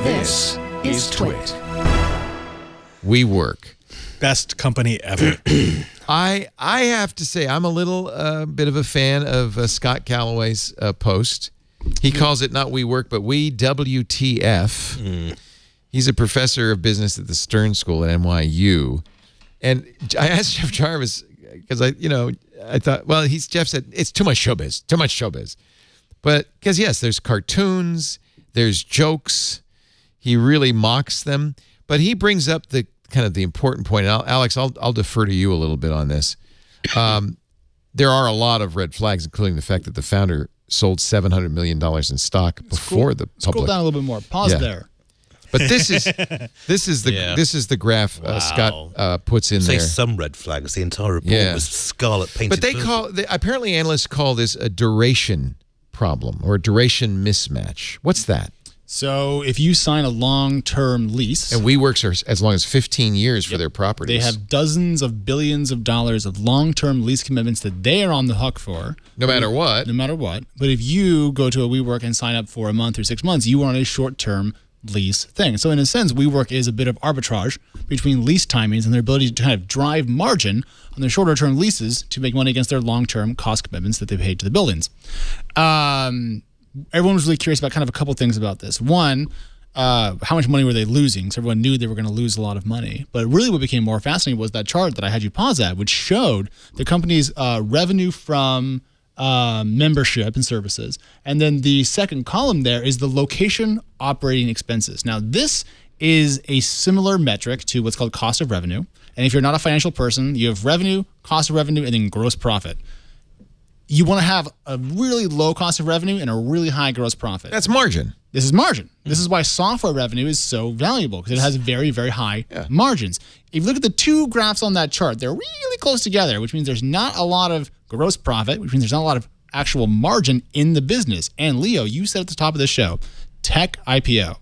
This is TWiT. WeWork. Best company ever. I have to say, I'm a little bit of a fan of Scott Calloway's post. He calls it not WeWork, but WTF. He's a professor of business at the Stern School at NYU. And I asked Jeff Jarvis, because I thought, well, Jeff said, it's too much showbiz, too much showbiz. But, because yes, there's cartoons, there's jokes. He really mocks them. But he brings up the kind of the important point. Alex, I'll defer to you a little bit on this. There are a lot of red flags, including the fact that the founder sold $700 million in stock before the public. Scroll down a little bit more. Pause there. But this is the graph Scott puts in there. Say some red flags. The entire report was scarlet painted. But apparently analysts call this a duration problem or a duration mismatch. What's that? So if you sign a long-term lease, and WeWorks are as long as 15 years for their properties. They have dozens of billions of dollars of long-term lease commitments that they are on the hook for. No matter what. No matter what. But if you go to a WeWork and sign up for a month or 6 months, you are on a short-term lease thing. So in a sense, WeWork is a bit of arbitrage between lease timings and their ability to kind of drive margin on their shorter-term leases to make money against their long-term cost commitments that they paid to the buildings. Everyone was really curious about kind of a couple things about this. One, how much money were they losing? So everyone knew they were going to lose a lot of money. But really what became more fascinating was that chart that I had you pause at, which showed the company's revenue from membership and services. And then the second column there is the location operating expenses. Now, this is a similar metric to what's called cost of revenue. And if you're not a financial person, you have revenue, cost of revenue, and then gross profit. You want to have a really low cost of revenue and a really high gross profit. That's margin. This is margin. This is why software revenue is so valuable, because it has very, very high margins. If you look at the two graphs on that chart, they're really close together, which means there's not a lot of gross profit, which means there's not a lot of actual margin in the business. And Leo, you said at the top of the show, tech IPO.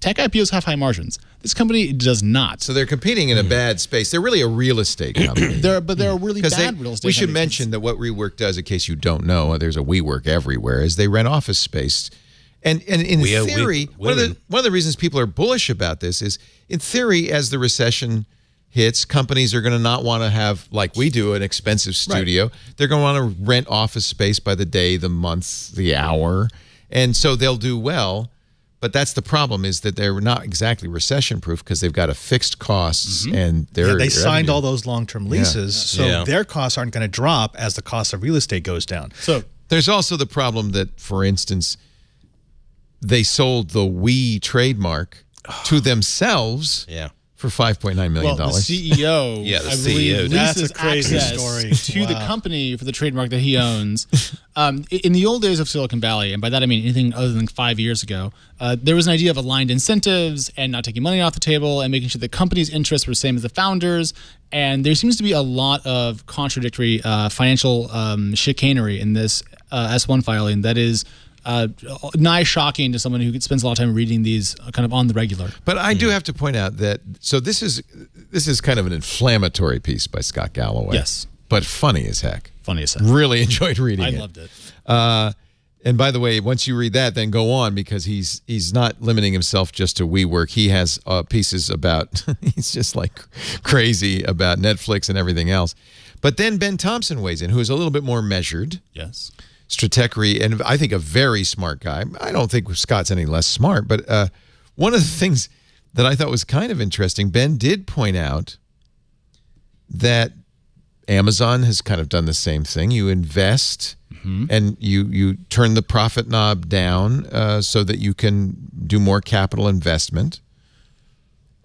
Tech IPOs have high margins. This company does not. So they're competing in a bad space. They're really a real estate company. But they're a really bad real estate We should company. mention that what WeWork does, in case you don't know, there's a WeWork everywhere, is they rent office space. And in theory, one of the reasons people are bullish about this is, in theory, as the recession hits, companies are going to not want to have, like we do, an expensive studio. Right. They're going to want to rent office space by the day, the month, the hour. And so they'll do well. But that's the problem, is that they're not exactly recession-proof because they've got a fixed costs and they signed all those long-term leases, so their costs aren't going to drop as the cost of real estate goes down. So there's also the problem that, for instance, they sold the We trademark to themselves for $5.9 million. Well, the CEO, I believe, That's leases a crazy access story. to the company for the trademark that he owns. In the old days of Silicon Valley, and by that I mean anything other than 5 years ago, there was an idea of aligned incentives and not taking money off the table and making sure the company's interests were the same as the founders. And there seems to be a lot of contradictory financial chicanery in this S1 filing that is nigh shocking to someone who spends a lot of time reading these kind of on the regular. But I do have to point out that, so this is kind of an inflammatory piece by Scott Calloway. Yes. But funny as heck. Funny as heck. Really enjoyed reading it. I loved it. And by the way, once you read that, then go on, because he's not limiting himself just to WeWork. He has pieces about, he's just like crazy about Netflix and everything else. But then Ben Thompson weighs in, who is a little bit more measured. Yes. Stratechery, and I think a very smart guy. I don't think Scott's any less smart, but one of the things that I thought was kind of interesting, Ben did point out that Amazon has kind of done the same thing. You invest and you turn the profit knob down so that you can do more capital investment.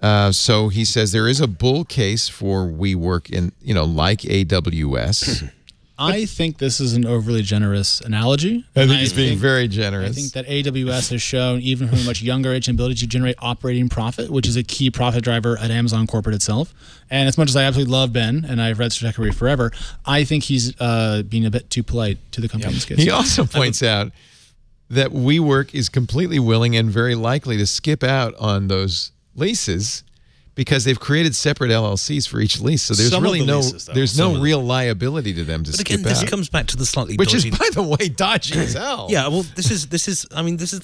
So he says there is a bull case for WeWork in, like AWS. I think this is an overly generous analogy. I think he's being very generous. I think that AWS has shown, even from a much younger age, an ability to generate operating profit, which is a key profit driver at Amazon corporate itself. And as much as I absolutely love Ben, and I've read Stratechery forever, I think he's being a bit too polite to the company's case. He also points out that WeWork is completely willing and very likely to skip out on those leases because they've created separate LLCs for each lease. So there's really no real liability to them to skip out. But again, this comes back to the slightly which dodgy... is, by the way, dodgy as hell. Yeah, well, this is the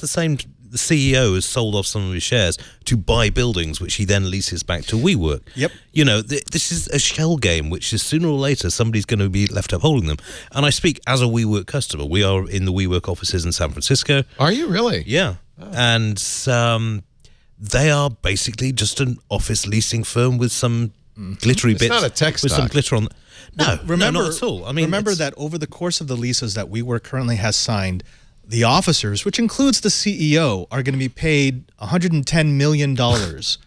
same. The CEO has sold off some of his shares to buy buildings, which he then leases back to WeWork. Yep. You know, this is a shell game, which is sooner or later somebody's going to be left up holding them. And I speak as a WeWork customer. We are in the WeWork offices in San Francisco. Are you really? Yeah. Oh. And they are basically just an office leasing firm with some glittery bits. It's not a tech stock. With some glitter on. No, not at all. I mean, remember that over the course of the leases that WeWork currently has signed, the officers, which includes the CEO, are going to be paid $110 million.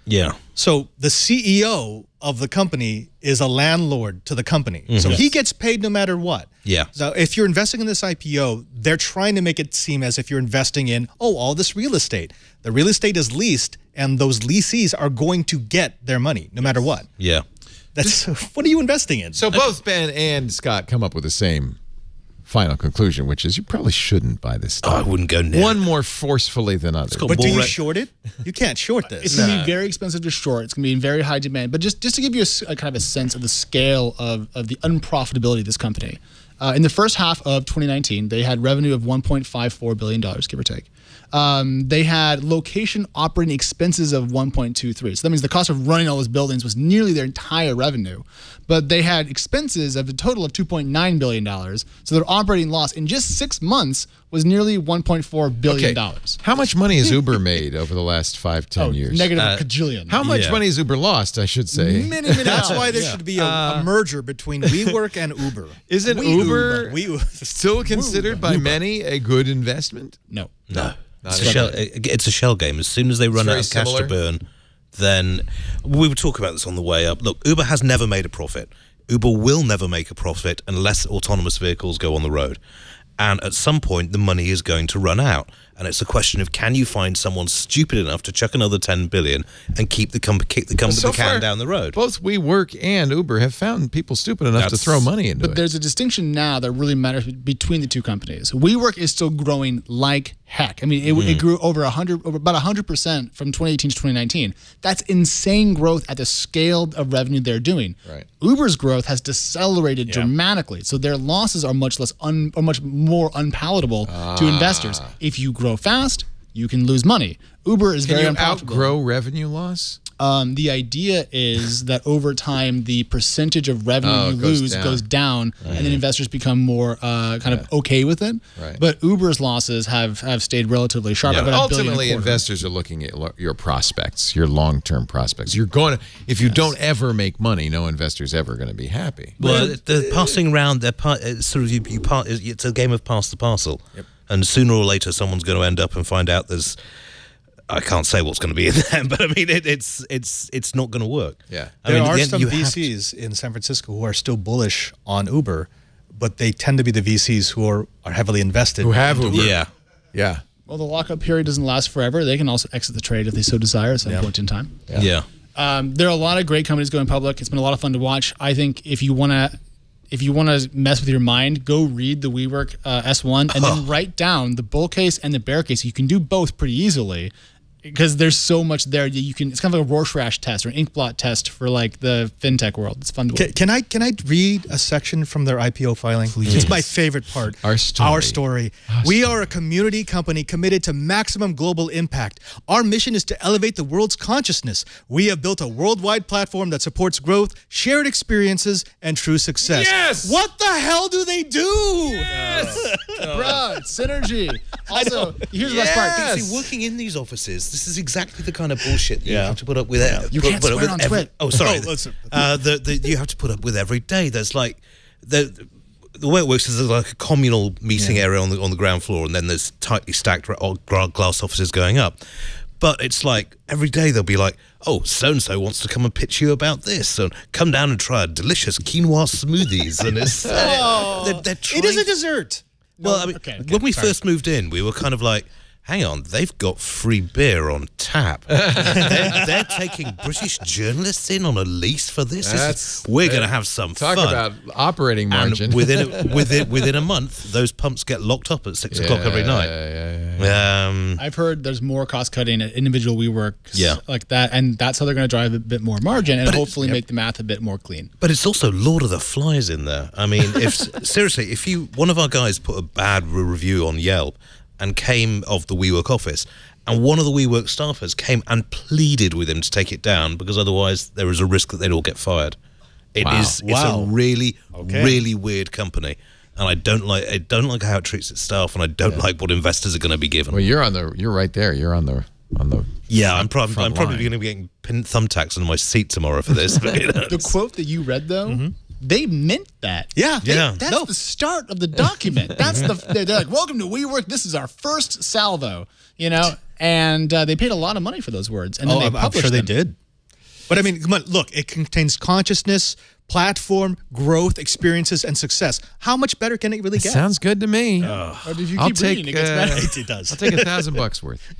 Yeah. So the CEO of the company is a landlord to the company. So he gets paid no matter what. Yeah. So if you're investing in this IPO, they're trying to make it seem as if you're investing in, all this real estate. The real estate is leased, and those lessees are going to get their money no matter what. Yeah. That's what are you investing in? So both Ben and Scott come up with the same final conclusion, which is you probably shouldn't buy this stock. I wouldn't go near. One more forcefully than others. But do you short it? You can't short this. It's going to be very expensive to short. It's going to be in very high demand. But just to give you a kind of a sense of the scale of the unprofitability of this company, in the first half of 2019, they had revenue of $1.54 billion, give or take. They had location operating expenses of 1.23. So that means the cost of running all those buildings was nearly their entire revenue. But they had expenses of a total of $2.9 billion. So their operating loss in just 6 months was nearly $1.4 billion. Okay. How much money has Uber made over the last 5-10 years? Negative cajillion. How much money has Uber lost, I should say? Many. That's why there should be a merger between WeWork and Uber. Isn't Uber still considered by many a good investment? No. It's a shell game. As soon as they run out of cash to burn, then we were talking about this on the way up. Look, Uber has never made a profit. Uber will never make a profit unless autonomous vehicles go on the road. And at some point, the money is going to run out. And it's a question of, can you find someone stupid enough to chuck another $10 billion and kick the can down the road? Both WeWork and Uber have found people stupid enough to throw money into it. But there's a distinction now that really matters between the two companies. WeWork is still growing like heck. I mean, it grew over about 100% from 2018 to 2019. That's insane growth at the scale of revenue they're doing. Right. Uber's growth has decelerated dramatically, so their losses are much more unpalatable to investors. If you grow fast, you can lose money. Uber is very unprofitable. Can you outgrow revenue loss? The idea is that over time, the percentage of revenue you lose goes down, and then investors become more kind of okay with it. Right. But Uber's losses have stayed relatively sharp. Yeah, ultimately, investors are looking at your prospects, your long-term prospects. If you don't ever make money, no investor's ever going to be happy. Well, they're passing around. It's a game of pass the parcel. Yep. And sooner or later, someone's going to end up and find out there's... I can't say what's going to be in there, but I mean, it's not going to work. Yeah. There are some VCs in San Francisco who are still bullish on Uber, but they tend to be the VCs who are heavily invested. Who have Uber. Yeah. Well, the lockup period doesn't last forever. They can also exit the trade if they so desire at some point in time. Yeah. There are a lot of great companies going public. It's been a lot of fun to watch. I think if you want to mess with your mind, go read the WeWork S1 and then write down the bull case and the bear case. You can do both pretty easily because there's so much there. It's kind of like a Rorschach test or an inkblot test for like the fintech world. It's fun to watch. Can I read a section from their IPO filing? Please. It's my favorite part. Our story. We are a community company committed to maximum global impact. Our mission is to elevate the world's consciousness. We have built a worldwide platform that supports growth, shared experiences, and true success. Yes! What the hell do they do? Yes! Bro, it's synergy. Also, here's the best part. See, working in these offices, this is exactly the kind of bullshit that you have to put up with. You can't swear on Twit. Oh, sorry. You have to put up with every day. There's like the way it works is there's like a communal meeting area on the ground floor, and then there's tightly stacked glass offices going up. But it's like every day they'll be like, oh, so-and-so wants to come and pitch you about this. So come down and try a delicious quinoa smoothies. And it's It is a dessert. Well, I mean, when we first moved in, we were kind of like, hang on, they've got free beer on tap. they're taking British journalists in on a lease for this. We're going to have some fun. Talk about operating margin. And within a month, those pumps get locked up at 6 o'clock every night. I've heard there's more cost cutting at individual WeWorks like that, and that's how they're going to drive a bit more margin and hopefully make the math a bit more clean. But it's also Lord of the Flies in there. I mean, if seriously, if one of our guys put a bad review on Yelp and came of the WeWork office, and one of the WeWork staffers came and pleaded with him to take it down because otherwise there was a risk that they'd all get fired. It's a really, really weird company. And I don't like how it treats its staff, and I don't like what investors are going to be given. Well, you're right there. You're on the I'm probably going to be getting thumbtacks on my seat tomorrow for this. The quote that you read though, they meant that. That's the start of the document. That's they're like, welcome to WeWork. This is our first salvo, and they paid a lot of money for those words, and then they published I'm sure them. they did. But I mean, come on, look, it contains consciousness, platform, growth, experiences, and success. How much better can it really get? Sounds good to me. Or if you keep reading, it gets better. It does. I'll take $1,000 worth.